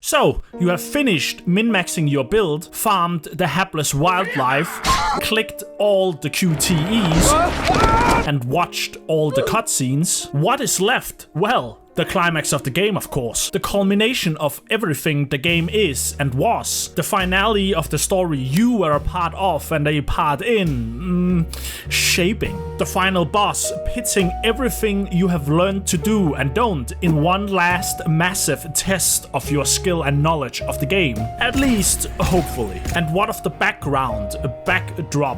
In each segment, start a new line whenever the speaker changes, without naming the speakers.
So, you have finished min-maxing your build, farmed the hapless wildlife, clicked all the QTEs, and watched all the cutscenes. What is left? Well, the climax of the game, of course. The culmination of everything the game is and was. The finale of the story you were a part of and a part in. Shaping. The final boss, pitting everything you have learned to do and don't in one last massive test of your skill and knowledge of the game. At least, hopefully. And what of the background, backdrop,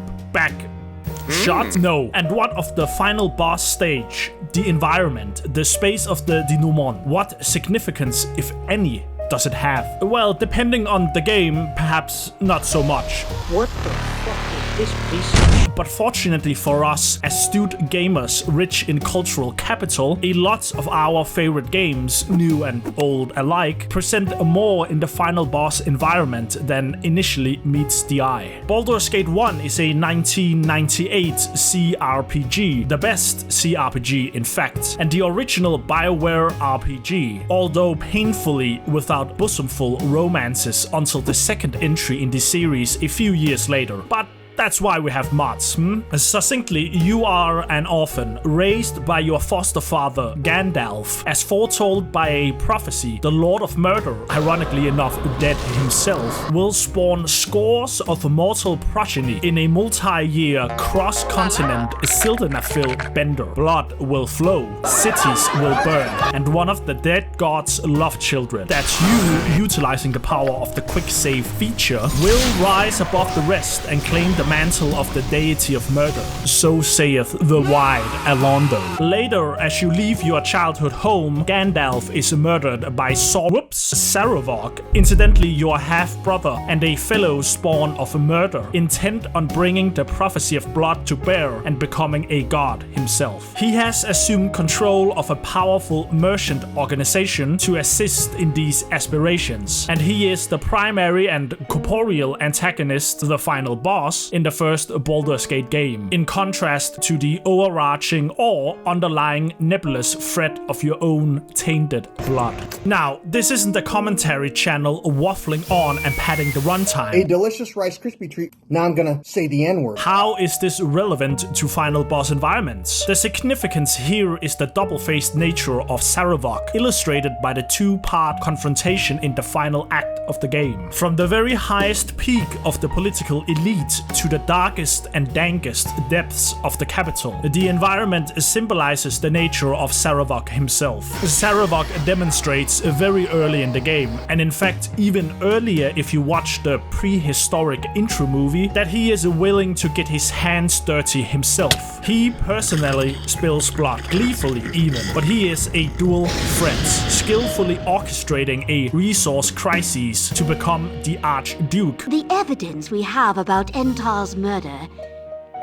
shot? No. And what of the final boss stage, the environment, the space of the denouement? What significance, if any, does it have? Well, depending on the game, perhaps not so much.
What the fuck is this piece of...
But fortunately for us, astute gamers rich in cultural capital, a lot of our favorite games, new and old alike, present more in the final boss environment than initially meets the eye. Baldur's Gate 1 is a 1998 CRPG, the best CRPG in fact, and the original BioWare RPG, although painfully without bosomful romances until the second entry in the series a few years later. But that's why we have mods, Succinctly, you are an orphan, raised by your foster father, Gandalf. As foretold by a prophecy, the Lord of Murder, ironically enough dead himself, will spawn scores of mortal progeny in a multi-year, cross-continent Sildenafil bender. Blood will flow, cities will burn, and one of the dead gods' love children, that's you utilizing the power of the quick save feature, will rise above the rest and claim the mantle of the deity of murder. So saith the wide Almond. Later, as you leave your childhood home, Gandalf is murdered by Saravog, incidentally your half-brother and a fellow spawn of murder, intent on bringing the prophecy of blood to bear and becoming a god himself. He has assumed control of a powerful merchant organization to assist in these aspirations, and he is the primary and corporeal antagonist, the final boss, in the first Baldur's Gate game, in contrast to the overarching or underlying nebulous threat of your own tainted blood. Now, this isn't a commentary channel waffling on and padding the runtime.
A delicious Rice Krispie treat. Now I'm gonna say the N-word.
How is this relevant to final boss environments? The significance here is the double-faced nature of Saravog, illustrated by the two-part confrontation in the final act of the game. From the very highest peak of the political elite to the darkest and dankest depths of the capital, the environment symbolizes the nature of Saravog himself. Saravog demonstrates very early in the game, and in fact even earlier if you watch the prehistoric intro movie, that he is willing to get his hands dirty himself. He personally spills blood, gleefully even, but he is a dual threat, skillfully orchestrating a resource crisis to become the Archduke.
The evidence we have about Entar's murder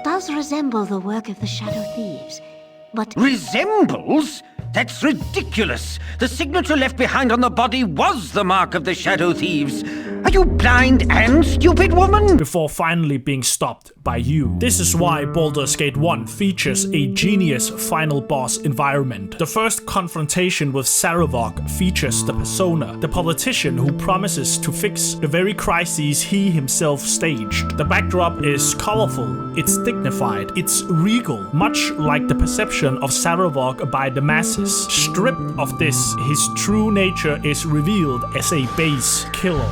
does resemble the work of the Shadow Thieves, but...
Resembles? That's ridiculous! The signature left behind on the body was the mark of the Shadow Thieves! Are you blind and stupid, woman?
Before finally being stopped by you. This is why Baldur's Gate 1 features a genius final boss environment. The first confrontation with Saravog features the persona, the politician who promises to fix the very crises he himself staged. The backdrop is colorful, it's dignified, it's regal, much like the perception of Saravog by the masses. Stripped of this, his true nature is revealed as a base killer.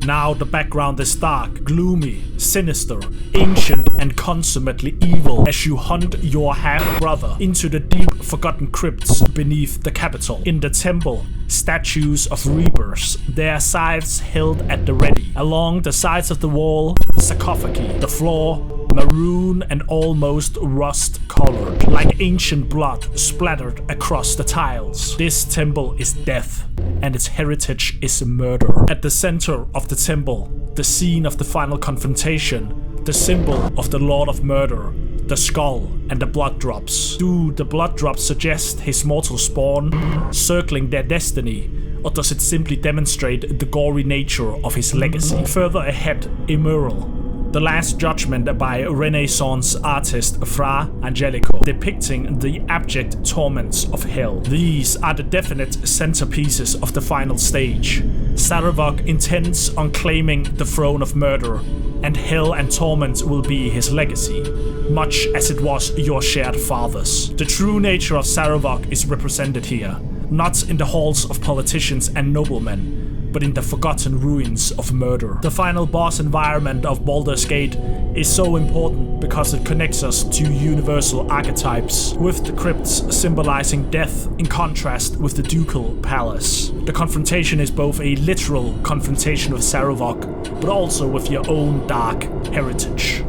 Now the background is dark, gloomy, sinister, ancient, and consummately evil as you hunt your half-brother into the deep forgotten crypts beneath the capital. In the temple, statues of reapers, their scythes held at the ready. Along the sides of the wall, sarcophagi. The floor, maroon and almost rust-colored, like ancient blood splattered across the tiles. This temple is death, and its heritage is murder. At the center of the temple, the scene of the final confrontation, the symbol of the Lord of Murder, the skull and the blood drops. Do the blood drops suggest his mortal spawn circling their destiny, or does it simply demonstrate the gory nature of his legacy? Further ahead, a mural The Last Judgment by Renaissance artist Fra Angelico, depicting the abject torments of hell. These are the definite centerpieces of the final stage. Sarevok intends on claiming the throne of murder, and hell and torment will be his legacy, much as it was your shared father's. The true nature of Sarevok is represented here, not in the halls of politicians and noblemen, but in the forgotten ruins of murder. The final boss environment of Baldur's Gate is so important because it connects us to universal archetypes, with the crypts symbolizing death in contrast with the ducal palace. The confrontation is both a literal confrontation with Sarevok, but also with your own dark heritage.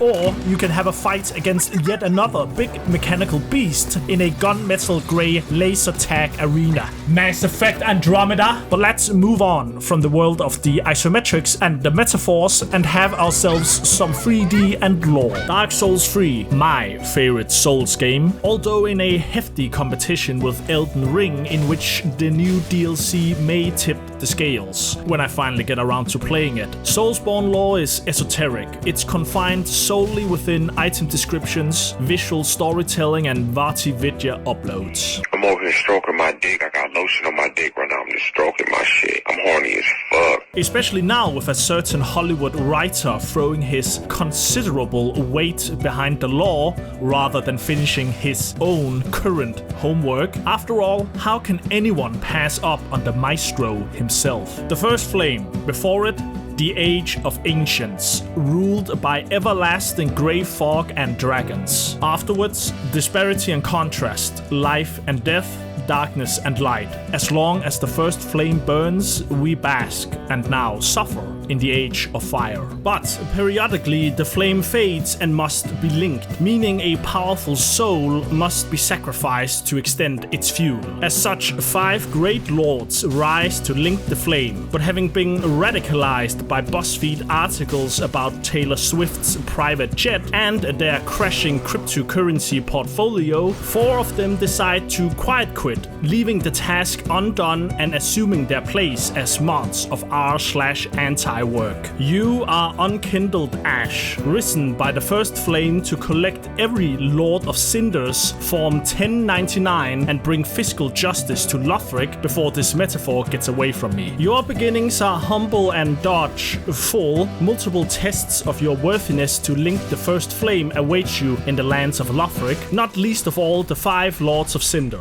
Or you can have a fight against yet another big mechanical beast in a gunmetal grey laser tag arena. Mass Effect Andromeda. But let's move on from the world of the isometrics and the metaphors and have ourselves some 3D and lore. Dark Souls 3, my favorite Souls game, although in a hefty competition with Elden Ring, in which the new DLC may tip the scales when I finally get around to playing it. Soulsborne lore is esoteric. It's confined solely within item descriptions, visual storytelling, and Vati Vidya uploads.
I'm over here stroking my dick. I got lotion on my dick right now. I'm just stroking my shit. I'm horny as fuck.
Especially now with a certain Hollywood writer throwing his considerable weight behind the lore rather than finishing his own current homework. After all, how can anyone pass up on the maestro himself? The First Flame, before it, the Age of Ancients, ruled by everlasting grey fog and dragons. Afterwards, disparity and contrast, life and death, darkness and light. As long as the first flame burns, we bask and now suffer in the Age of Fire. But periodically the flame fades and must be linked, meaning a powerful soul must be sacrificed to extend its fuel. As such, 5 great lords rise to link the flame, but having been radicalized by BuzzFeed articles about Taylor Swift's private jet and their crashing cryptocurrency portfolio, 4 of them decide to quiet quit, leaving the task undone and assuming their place as mods of r/anti-work. You are unkindled ash, risen by the first flame to collect every Lord of Cinders, form 1099, and bring fiscal justice to Lothric before this metaphor gets away from me. Your beginnings are humble and dodge full. Multiple tests of your worthiness to link the first flame await you in the lands of Lothric, not least of all the 5 Lords of Cinder.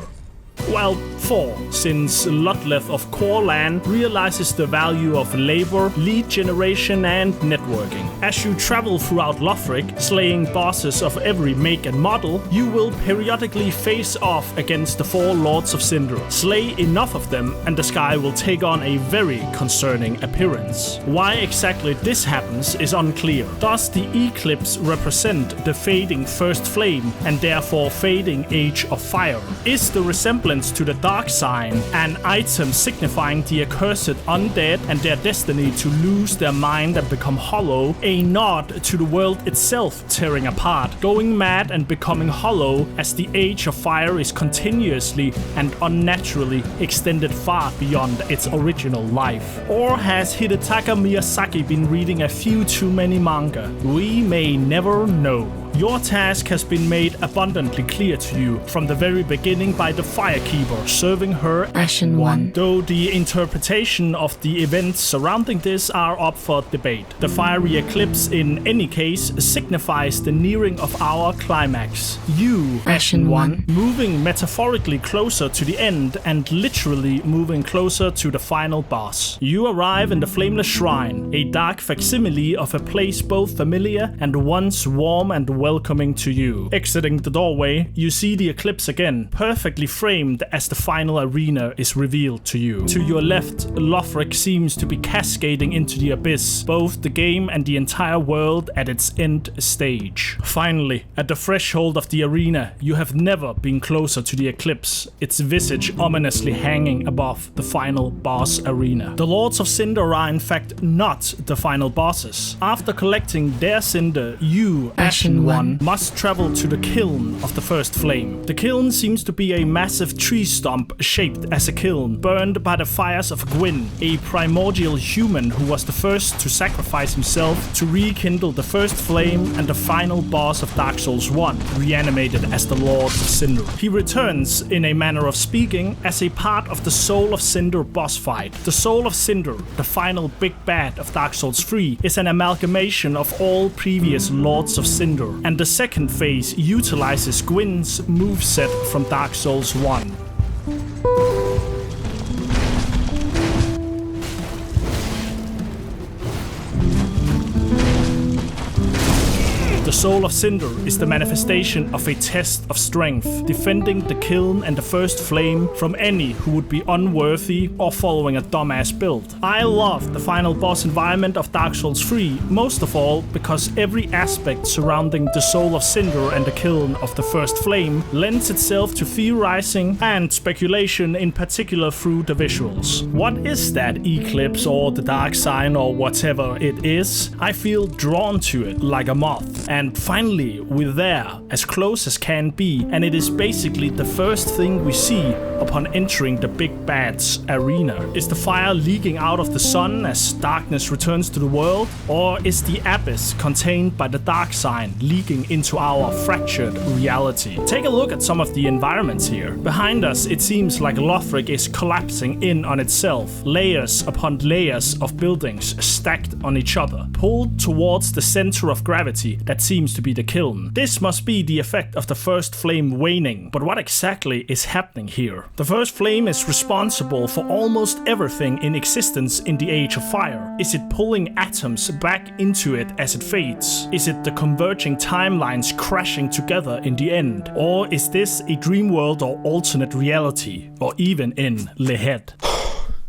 Well, 4, since Ludleth of Corlan realizes the value of labor, lead generation, and networking. As you travel throughout Lothric, slaying bosses of every make and model, you will periodically face off against the 4 Lords of Cinder. Slay enough of them, and the sky will take on a very concerning appearance. Why exactly this happens is unclear. Does the eclipse represent the fading first flame, and therefore fading Age of Fire? Is the resemblance to the dark sign an item signifying the accursed undead and their destiny to lose their mind and become hollow, a nod to the world itself tearing apart, going mad and becoming hollow as the Age of Fire is continuously and unnaturally extended far beyond its original life? Or has Hidetaka Miyazaki been reading a few too many manga? We may never know. Your task has been made abundantly clear to you from the very beginning by the Firekeeper, serving her
Ashen One.
Though the interpretation of the events surrounding this are up for debate. The fiery eclipse in any case signifies the nearing of our climax. You,
Ashen One,
moving metaphorically closer to the end and literally moving closer to the final boss. You arrive in the Flameless Shrine, a dark facsimile of a place both familiar and once warm and welcoming to you. Exiting the doorway, you see the eclipse again, perfectly framed as the final arena is revealed to you. To your left, Lothric seems to be cascading into the abyss, both the game and the entire world at its end stage. Finally, at the threshold of the arena, you have never been closer to the eclipse, its visage ominously hanging above the final boss arena. The Lords of Cinder are in fact not the final bosses. After collecting their cinder, you,
Ashen
1 must travel to the kiln of the first flame. The kiln seems to be a massive tree stump shaped as a kiln, burned by the fires of Gwyn, a primordial human who was the first to sacrifice himself to rekindle the first flame and the final boss of Dark Souls 1, reanimated as the Lord of Cinder. He returns, in a manner of speaking, as a part of the Soul of Cinder boss fight. The Soul of Cinder, the final big bad of Dark Souls 3, is an amalgamation of all previous Lords of Cinder, and the second phase utilizes Gwyn's moveset from Dark Souls 1. The Soul of Cinder is the manifestation of a test of strength, defending the kiln and the first flame from any who would be unworthy or following a dumbass build. I love the final boss environment of Dark Souls 3, most of all because every aspect surrounding the Soul of Cinder and the kiln of the first flame lends itself to theorizing and speculation, in particular through the visuals. What is that eclipse or the dark sign or whatever it is? I feel drawn to it like a moth. And finally, we're there, as close as can be, and it is basically the first thing we see upon entering the Big Bad's arena. Is the fire leaking out of the sun as darkness returns to the world? Or is the abyss contained by the dark sign leaking into our fractured reality? Take a look at some of the environments here. Behind us, it seems like Lothric is collapsing in on itself, layers upon layers of buildings stacked on each other, pulled towards the center of gravity that seems to be the kiln. This must be the effect of the first flame waning, but what exactly is happening here? The first flame is responsible for almost everything in existence in the Age of Fire. Is it pulling atoms back into it as it fades? Is it the converging timelines crashing together in the end? Or is this a dream world or alternate reality? Or even in Lipp?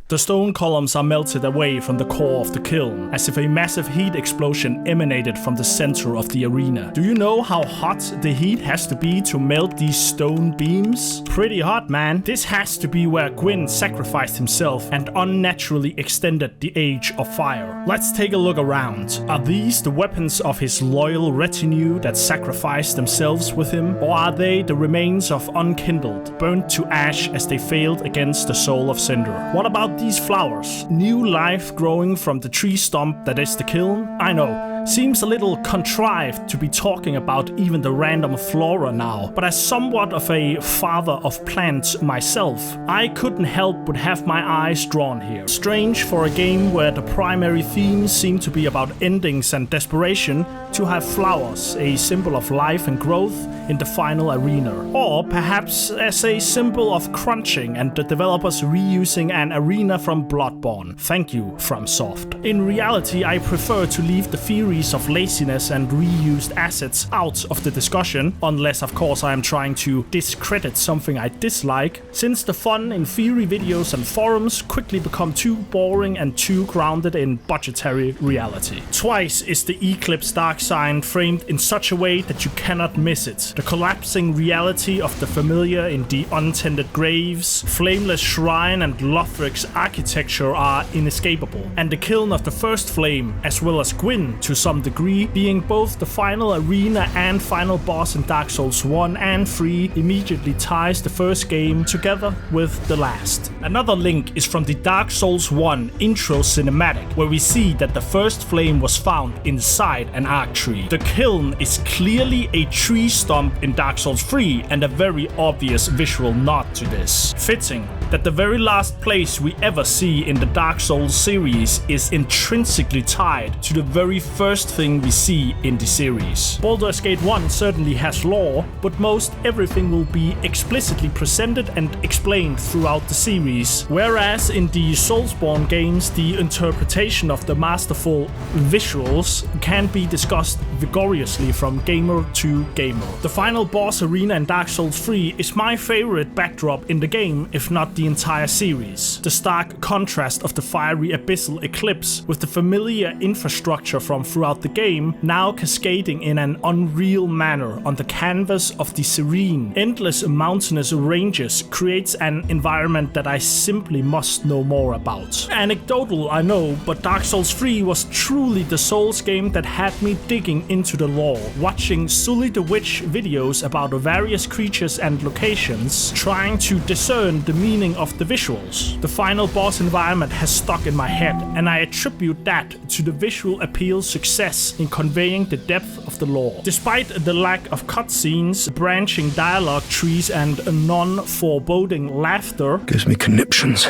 The stone columns are melted away from the core of the kiln, as if a massive heat explosion emanated from the center of the arena. Do you know how hot the heat has to be to melt these stone beams? Pretty hot, man. This has to be where Gwyn sacrificed himself and unnaturally extended the Age of Fire. Let's take a look around. Are these the weapons of his loyal retinue that sacrificed themselves with him? Or are they the remains of unkindled, burnt to ash as they failed against the Soul of Cinder? What about these flowers? New life growing from the tree stump that is the kiln? I know, seems a little contrived to be talking about even the random flora now, but as somewhat of a father of plants myself, I couldn't help but have my eyes drawn here. Strange for a game where the primary themes seem to be about endings and desperation, to have flowers, a symbol of life and growth, in the final arena. Or perhaps as a symbol of crunching and the developers reusing an arena from Bloodborne. Thank you, FromSoft. In reality, I prefer to leave the theories of laziness and reused assets out of the discussion, unless of course I am trying to discredit something I dislike, since the fun in theory videos and forums quickly become too boring and too grounded in budgetary reality. Twice is the Eclipse dark sign framed in such a way that you cannot miss it. The collapsing reality of the familiar in the untended graves, Flameless Shrine and Lothric's architecture are inescapable, and the kiln of the first flame, as well as Gwyn to some degree, being both the final arena and final boss in Dark Souls 1 and 3, immediately ties the first game together with the last. Another link is from the Dark Souls 1 intro cinematic, where we see that the first flame was found inside an arc tree. The kiln is clearly a tree stump in Dark Souls 3 and a very obvious visual nod to this. Fitting that the very last place we ever see in the Dark Souls series is intrinsically tied to the very first thing we see in the series. Baldur's Gate 1 certainly has lore, but most everything will be explicitly presented and explained throughout the series, whereas in the Soulsborne games the interpretation of the masterful visuals can be discussed vigorously from gamer to gamer. The final boss arena in Dark Souls 3 is my favorite backdrop in the game, if not the the entire series. The stark contrast of the fiery abyssal eclipse with the familiar infrastructure from throughout the game now cascading in an unreal manner on the canvas of the serene, endless mountainous ranges creates an environment that I simply must know more about. Anecdotal, I know, but Dark Souls 3 was truly the Souls game that had me digging into the lore, watching Sully the Witch videos about various creatures and locations, trying to discern the meaning of the visuals. The final boss environment has stuck in my head, and I attribute that to the visual appeal's success in conveying the depth of the lore. Despite the lack of cutscenes, branching dialogue trees, and non-foreboding laughter,
gives me conniptions.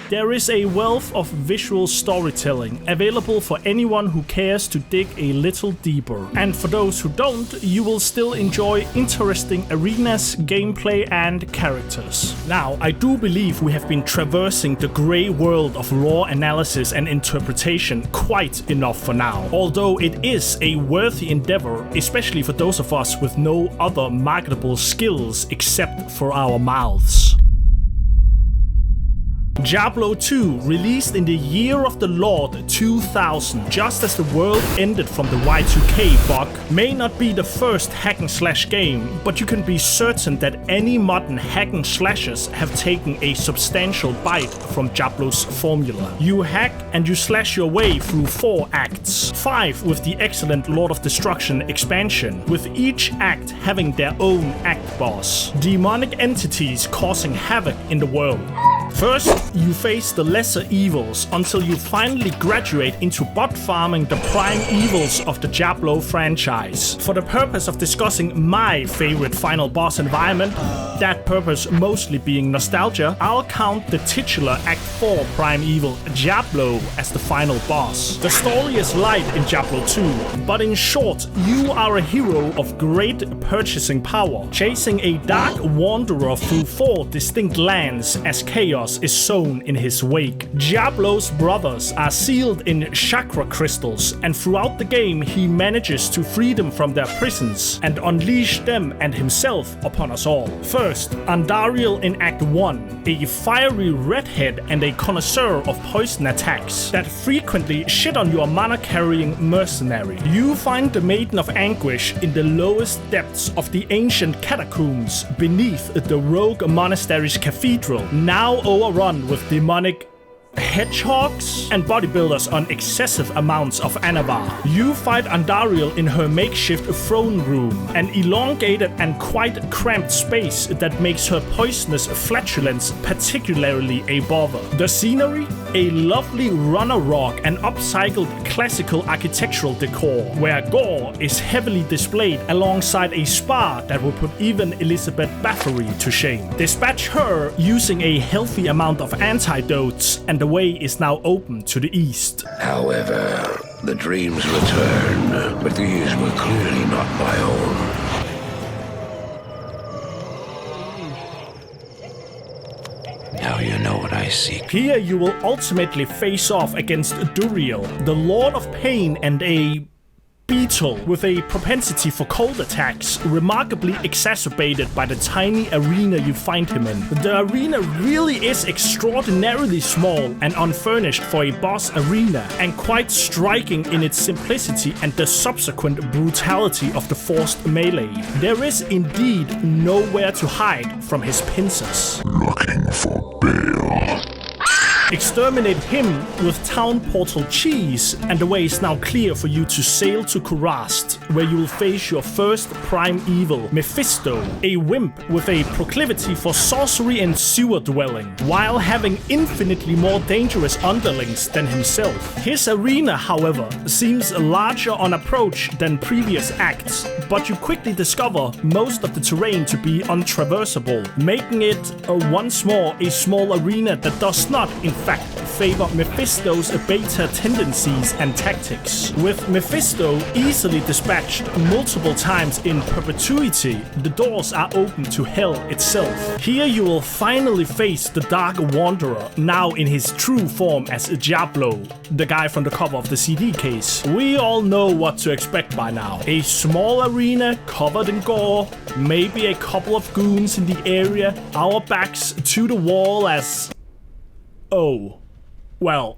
There is a wealth of visual storytelling available for anyone who cares to dig a little deeper. And for those who don't, you will still enjoy interesting arenas, gameplay, and characters. Now, I do believe we have been traversing the grey world of lore analysis and interpretation quite enough for now. Although it is a worthy endeavor, especially for those of us with no other marketable skills except for our mouths. Diablo II, released in the year of the Lord 2000, just as the world ended from the Y2K bug, may not be the first hack and slash game, but you can be certain that any modern hack and slashers have taken a substantial bite from Diablo's formula. You hack and you slash your way through 4 acts, 5 with the excellent Lord of Destruction expansion, with each act having their own act boss, demonic entities causing havoc in the world. First, you face the lesser evils until you finally graduate into bot farming the prime evils of the Diablo franchise. For the purpose of discussing my favorite final boss environment, that purpose mostly being nostalgia, I'll count the titular Act 4 prime evil Diablo as the final boss. The story is light in Diablo 2, but in short, you are a hero of great purchasing power, chasing a dark wanderer through 4 distinct lands as chaos is sown in his wake. Diablo's brothers are sealed in chakra crystals, and throughout the game he manages to free them from their prisons and unleash them and himself upon us all. First, Andariel in Act 1, a fiery redhead and a connoisseur of poison attacks that frequently shit on your mana-carrying mercenary. You find the Maiden of Anguish in the lowest depths of the ancient catacombs beneath the rogue monastery's cathedral, now overrun with demonic hedgehogs and bodybuilders on excessive amounts of anavar. You fight Andariel in her makeshift throne room, an elongated and quite cramped space that makes her poisonous flatulence particularly a bother. The scenery? A lovely runner rock and upcycled classical architectural decor, where gore is heavily displayed alongside a spa that will put even Elizabeth Bathory to shame. Dispatch her using a healthy amount of antidotes, and the way is now open to the east.
However, the dreams return, but these were clearly not my own. Now you know what I seek.
Here you will ultimately face off against Duriel, the Lord of Pain, and a beetle with a propensity for cold attacks, remarkably exacerbated by the tiny arena you find him in. The arena really is extraordinarily small and unfurnished for a boss arena, and quite striking in its simplicity and the subsequent brutality of the forced melee. There is indeed nowhere to hide from his pincers.
Looking for bail.
Exterminate him with Town Portal Cheese, and the way is now clear for you to sail to Kurast, where you will face your first prime evil, Mephisto, a wimp with a proclivity for sorcery and sewer dwelling, while having infinitely more dangerous underlings than himself. His arena, however, seems larger on approach than previous acts, but you quickly discover most of the terrain to be untraversable, making it once more a small arena that does not, in fact, favor Mephisto's beta tendencies and tactics. With Mephisto easily dispatched multiple times in perpetuity, the doors are open to hell itself. Here you will finally face the Dark Wanderer, now in his true form as Diablo, the guy from the cover of the CD case. We all know what to expect by now. A small arena covered in gore, maybe a couple of goons in the area, our backs to the wall as... Oh, well,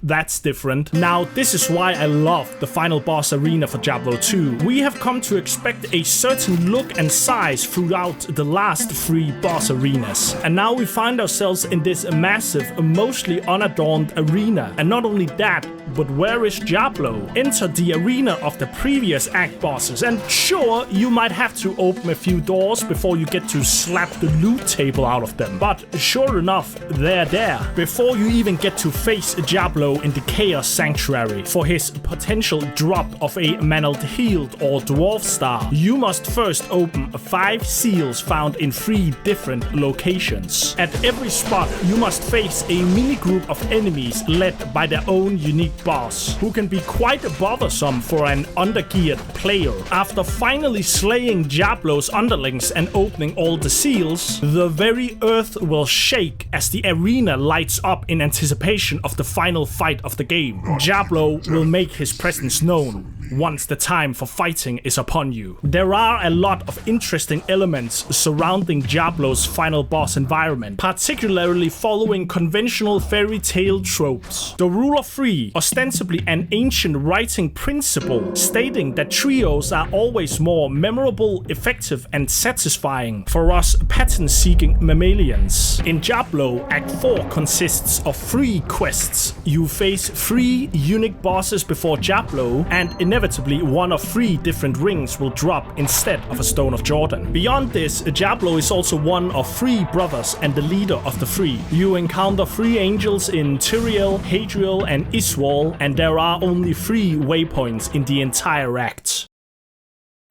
that's different. Now, this is why I love the final boss arena for Diablo 2. We have come to expect a certain look and size throughout the last 3 boss arenas. And now we find ourselves in this massive, mostly unadorned arena. And not only that, but where is Diablo? Enter the arena of the previous act bosses, and sure, you might have to open a few doors before you get to slap the loot table out of them. But sure enough, they're there. Before you even get to face Diablo in the Chaos Sanctuary for his potential drop of a Mantled Hilt or Dwarf Star, you must first open 5 seals found in 3 different locations. At every spot, you must face a mini group of enemies led by their own unique boss, who can be quite bothersome for an undergeared player. After finally slaying Diablo's underlings and opening all the seals, the very earth will shake as the arena lights up in anticipation of the final fight of the game. Diablo will make his presence known once the time for fighting is upon you. There are a lot of interesting elements surrounding Diablo's final boss environment, particularly following conventional fairy tale tropes. The rule of 3, ostensibly an ancient writing principle stating that trios are always more memorable, effective, and satisfying for us pattern-seeking mammalians. In Diablo, Act 4 consists of 3 quests. You face 3 unique bosses before Diablo, and inevitably one of 3 different rings will drop instead of a Stone of Jordan. Beyond this, Diablo is also one of 3 brothers and the leader of the 3. You encounter 3 angels in Tyrael, Hadriel, and Iswal, and there are only 3 waypoints in the entire act.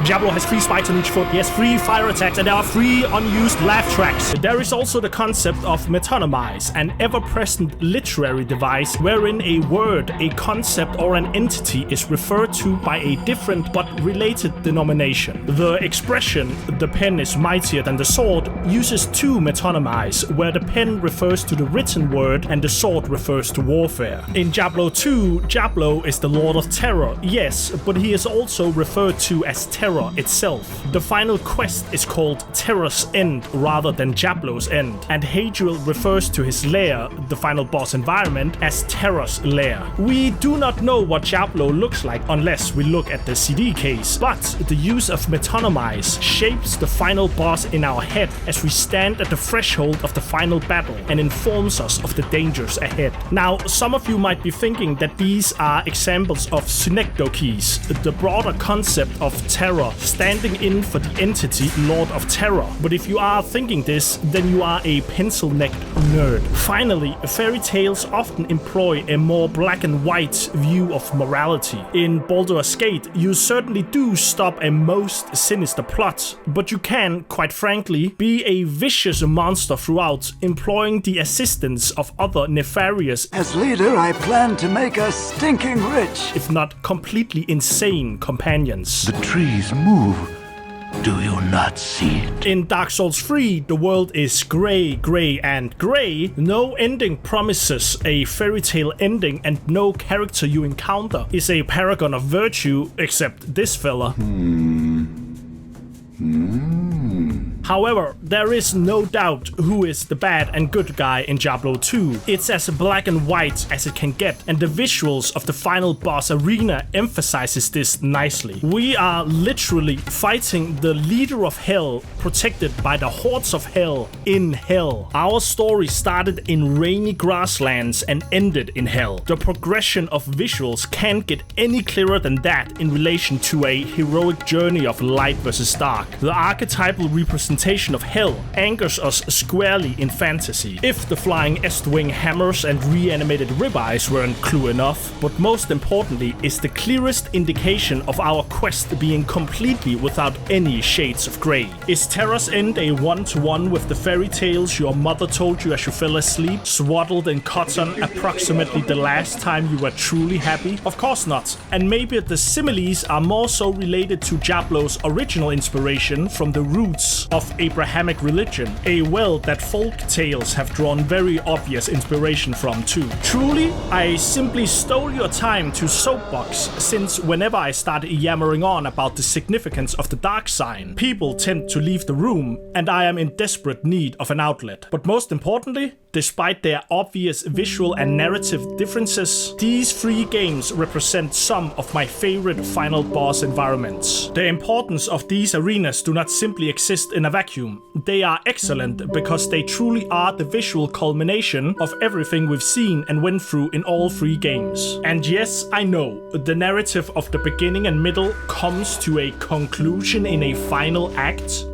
Diablo has 3 spikes on each foot, he has 3 fire attacks, and there are 3 unused laugh tracks. There is also the concept of metonymize, an ever-present literary device wherein a word, a concept, or an entity is referred to by a different but related denomination. The expression, the pen is mightier than the sword, uses 2 metonymize, where the pen refers to the written word and the sword refers to warfare. In Diablo 2, Diablo is the Lord of Terror, yes, but he is also referred to as Terror itself. The final quest is called Terror's End rather than Diablo's End, and Hadriel refers to his lair, the final boss environment, as Terror's Lair. We do not know what Diablo looks like unless we look at the CD case, but the use of metonymize shapes the final boss in our head as we stand at the threshold of the final battle and informs us of the dangers ahead. Now, some of you might be thinking that these are examples of synecdoches, the broader concept of terror standing in for the entity Lord of Terror. But if you are thinking this, then you are a pencil-necked nerd. Finally, fairy tales often employ a more black and white view of morality. In Baldur's Gate, you certainly do stop a most sinister plot, but you can, quite frankly, be a vicious monster throughout, employing the assistance of other nefarious,
as leader, I plan to make us stinking rich,
if not completely insane companions.
The trees move. Do you not see it?
In Dark Souls 3, the world is grey, grey, and grey. No ending promises a fairy tale ending, and no character you encounter is a paragon of virtue, except this fella. However, there is no doubt who is the bad and good guy in Diablo 2. It's as black and white as it can get, and the visuals of the final boss arena emphasizes this nicely. We are literally fighting the leader of hell, protected by the hordes of hell in hell. Our story started in rainy grasslands and ended in hell. The progression of visuals can't get any clearer than that in relation to a heroic journey of light versus dark. The archetypal representation representation of hell anchors us squarely in fantasy. If the flying Est-wing hammers and reanimated ribeyes weren't clue enough, but most importantly is the clearest indication of our quest being completely without any shades of grey. Is Terra's End a one-to-one with the fairy tales your mother told you as you fell asleep, swaddled in cotton, approximately the last time you were truly happy? Of course not. And maybe the similes are more so related to Diablo's original inspiration from the roots of Abrahamic religion, a well that folk tales have drawn very obvious inspiration from too. Truly, I simply stole your time to soapbox, since whenever I start yammering on about the significance of the dark sign, people tend to leave the room, and I am in desperate need of an outlet. But most importantly, despite their obvious visual and narrative differences, these 3 games represent some of my favorite final boss environments. The importance of these arenas do not simply exist in a vacuum. They are excellent because they truly are the visual culmination of everything we've seen and went through in all 3 games. And yes, I know, the narrative of the beginning and middle comes to a conclusion in a final act.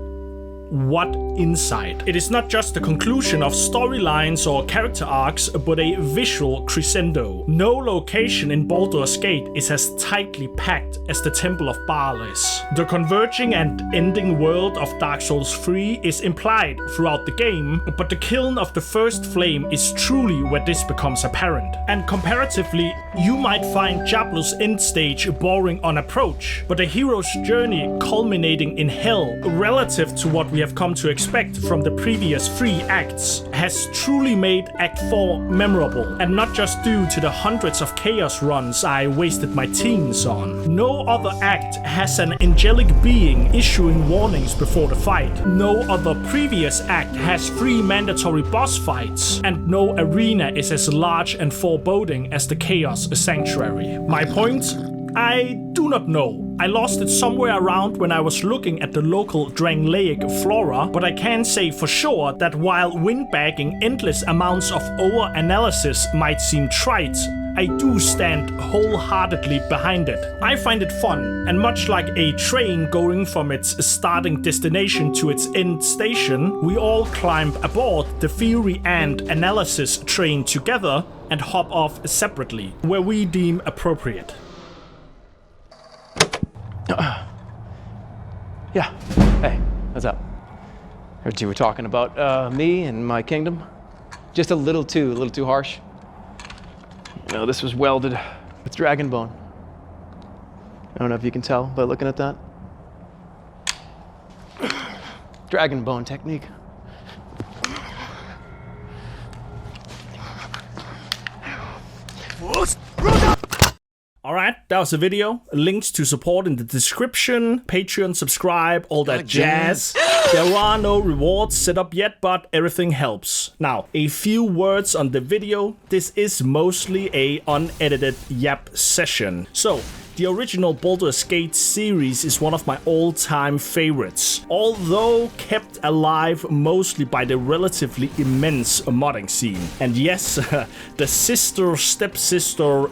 What insight? It is not just the conclusion of storylines or character arcs, but a visual crescendo. No location in Baldur's Gate is as tightly packed as the Temple of Baal is. The converging and ending world of Dark Souls 3 is implied throughout the game, but the kiln of the first flame is truly where this becomes apparent. And comparatively, you might find Diablo's end stage boring on approach, but the hero's journey culminating in hell, relative to what we have come to expect from the previous 3 acts, has truly made Act 4 memorable, and not just due to the hundreds of chaos runs I wasted my teens on. No other act has an angelic being issuing warnings before the fight. No other previous act has 3 mandatory boss fights, and no arena is as large and foreboding as the Chaos Sanctuary. My point? I do not know. I lost it somewhere around when I was looking at the local Drangleic flora, but I can say for sure that while windbagging endless amounts of over-analysis might seem trite, I do stand wholeheartedly behind it. I find it fun, and much like a train going from its starting destination to its end station, we all climb aboard the theory and analysis train together and hop off separately, where we deem appropriate.
Yeah. Hey, what's up? Heard you were talking about me and my kingdom. Just a little too harsh. You know, this was welded with dragon bone. I don't know if you can tell by looking at that. Dragon bone technique.
Alright, that was the video. Links to support in the description. Patreon, subscribe, all that jazz. There are no rewards set up yet, but everything helps. Now, a few words on the video. This is mostly a unedited yap session. So, the original Baldur's Gate series is one of my all-time favorites, although kept alive mostly by the relatively immense modding scene. And yes, the stepsister,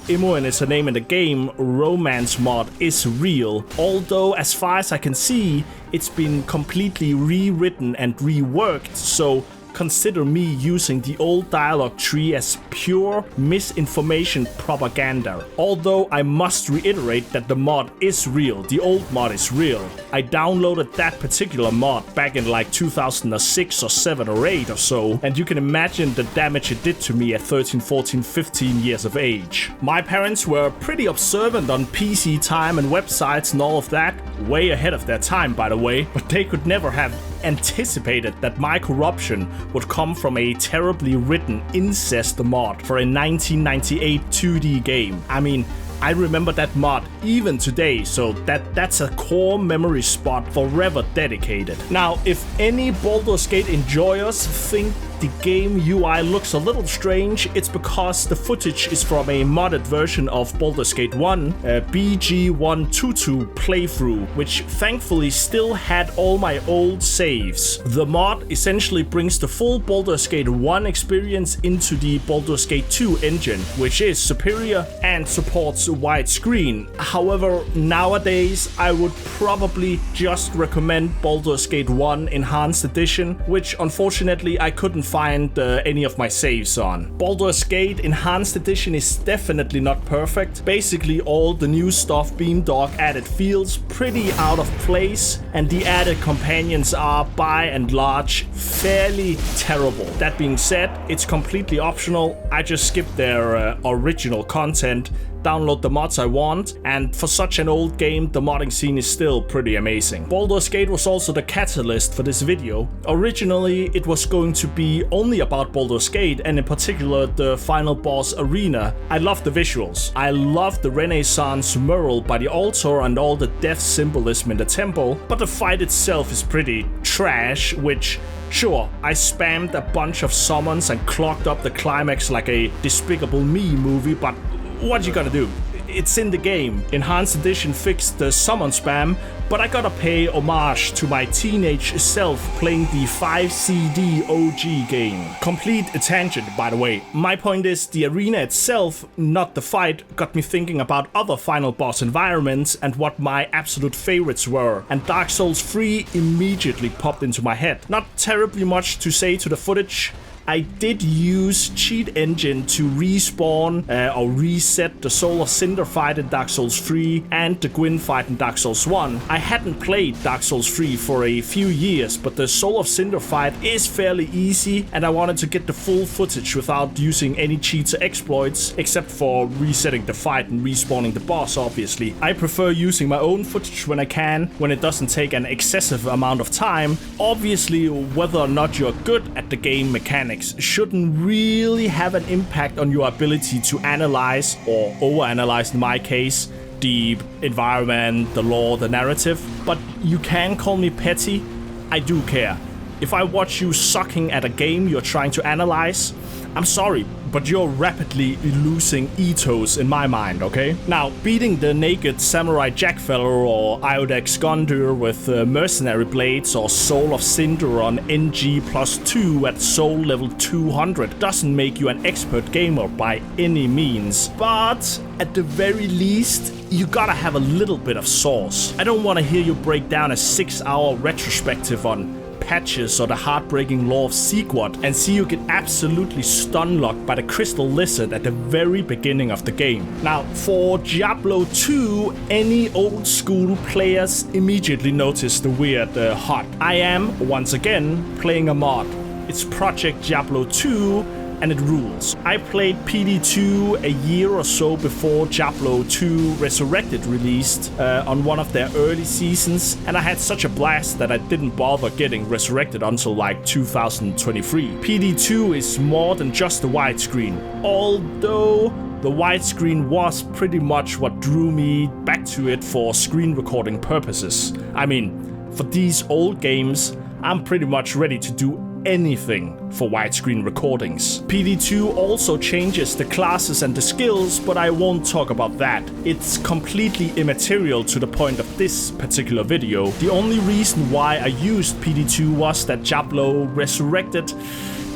Imoen is her name in the game, romance mod is real, although as far as I can see, it's been completely rewritten and reworked, so consider me using the old dialogue tree as pure misinformation propaganda. Although I must reiterate that the mod is real, the old mod is real. I downloaded that particular mod back in like 2006 or 7 or 8 or so, and you can imagine the damage it did to me at 13, 14, 15 years of age. My parents were pretty observant on PC time and websites and all of that, way ahead of their time by the way, but they could never have anticipated that my corruption would come from a terribly written incest mod for a 1998 2D game. I mean, I remember that mod even today, so that's a core memory spot forever dedicated. Now, if any Baldur's Gate enjoyers think the game UI looks a little strange, it's because the footage is from a modded version of Baldur's Gate 1, BG122 playthrough, which thankfully still had all my old saves. The mod essentially brings the full Baldur's Gate 1 experience into the Baldur's Gate 2 engine, which is superior and supports widescreen. However, nowadays I would probably just recommend Baldur's Gate 1 Enhanced Edition, which unfortunately I couldn't find any of my saves on. Baldur's Gate Enhanced Edition is definitely not perfect. Basically all the new stuff Beamdog added feels pretty out of place, and the added companions are by and large fairly terrible. That being said, it's completely optional. I just skipped their original content, download the mods I want, and for such an old game, the modding scene is still pretty amazing. Baldur's Gate was also the catalyst for this video. Originally, it was going to be only about Baldur's Gate, and in particular the final boss arena. I love the visuals. I love the Renaissance mural by the altar and all the death symbolism in the temple, but the fight itself is pretty trash, which sure, I spammed a bunch of summons and clogged up the climax like a Despicable Me movie, but what you gotta do? It's in the game. Enhanced Edition fixed the summon spam, but I gotta pay homage to my teenage self playing the 5CD OG game. Complete a tangent, by the way. My point is, the arena itself, not the fight, got me thinking about other final boss environments and what my absolute favorites were, and Dark Souls 3 immediately popped into my head. Not terribly much to say to the footage. I did use Cheat Engine to respawn or reset the Soul of Cinder fight in Dark Souls 3 and the Gwyn fight in Dark Souls 1. I hadn't played Dark Souls 3 for a few years, but the Soul of Cinder fight is fairly easy, and I wanted to get the full footage without using any cheats or exploits, except for resetting the fight and respawning the boss, obviously. I prefer using my own footage when I can, when it doesn't take an excessive amount of time. Obviously, whether or not you're good at the game mechanics shouldn't really have an impact on your ability to analyze, or overanalyze in my case, the environment, the lore, the narrative. But you can call me petty, I do care. If I watch you sucking at a game you're trying to analyze, I'm sorry, but you're rapidly losing ethos in my mind, okay? Now, beating the naked Samurai Jackfellow or Iodex Gondor with mercenary blades or Soul of Cinder on NG+2 at soul level 200 doesn't make you an expert gamer by any means. But at the very least, you gotta have a little bit of sauce. I don't want to hear you break down a 6-hour retrospective on patches or the heartbreaking lore of Sequot and see you get absolutely stun-locked by the Crystal Lizard at the very beginning of the game. Now, for Diablo 2, any old school players immediately notice the weird HUD. I am, once again, playing a mod. It's Project Diablo 2, and it rules. I played PD2 a year or so before Diablo 2 Resurrected released on one of their early seasons, and I had such a blast that I didn't bother getting Resurrected until like 2023. PD2 is more than just the widescreen, although the widescreen was pretty much what drew me back to it for screen recording purposes. I mean, for these old games, I'm pretty much ready to do anything for widescreen recordings. PD2 also changes the classes and the skills, but I won't talk about that. It's completely immaterial to the point of this particular video. The only reason why I used PD2 was that Diablo Resurrected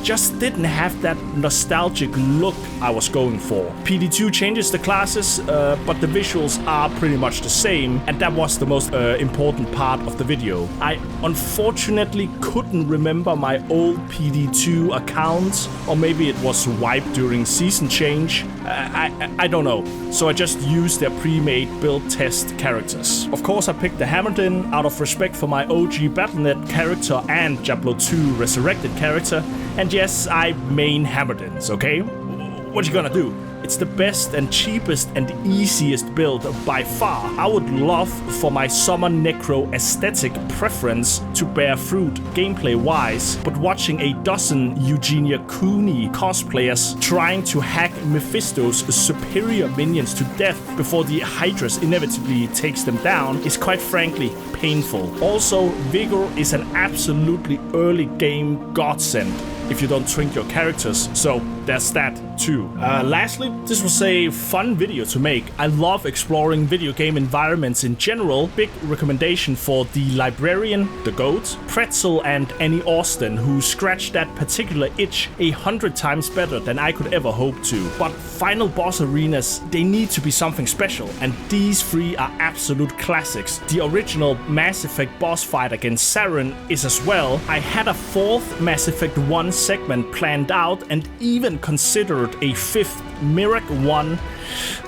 just didn't have that nostalgic look I was going for. PD2 changes the classes, but the visuals are pretty much the same, and that was the most important part of the video. I unfortunately couldn't remember my old PD2 accounts, or maybe it was wiped during season change. I don't know, so I just used their pre-made build test characters. Of course, I picked the Hammersion out of respect for my OG Battle.net character and Diablo 2 Resurrected character, and yes, I main Hammersions, okay? What you gonna do? It's the best and cheapest and easiest build by far. I would love for my Summon Necro aesthetic preference to bear fruit gameplay-wise, but watching a dozen Eugenia Cooney cosplayers trying to hack Mephisto's superior minions to death before the Hydras inevitably takes them down is quite frankly painful. Also, Vigor is an absolutely early game godsend. if you don't twink your characters, so there's that too. Lastly, this was a fun video to make. I love exploring video game environments in general. Big recommendation for the Librarian, the Goat, Pretzel, and Annie Austin, who scratched that particular itch 100 times better than I could ever hope to. But final boss arenas, they need to be something special, and these three are absolute classics. The original Mass Effect boss fight against Saren is as well. I had a fourth Mass Effect 1 segment planned out and even considered a fifth Mirage 1,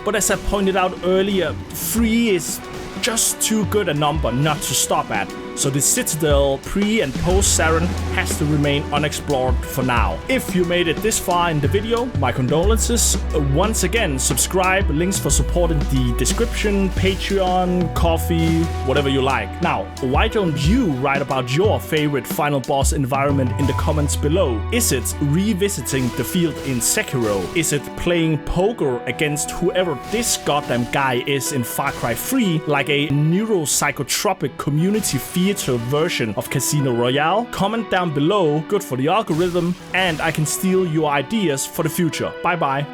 but as I pointed out earlier, 3 is just too good a number not to stop at. So the Citadel pre and post Saren has to remain unexplored for now. If you made it this far in the video, my condolences. Once again, subscribe, links for support in the description, Patreon, coffee, whatever you like. Now, why don't you write about your favorite final boss environment in the comments below? Is it revisiting the field in Sekiro? Is it playing poker against whoever this goddamn guy is in Far Cry 3, like a neuropsychotropic community theater version of Casino Royale? Comment down below, good for the algorithm, and I can steal your ideas for the future. Bye bye.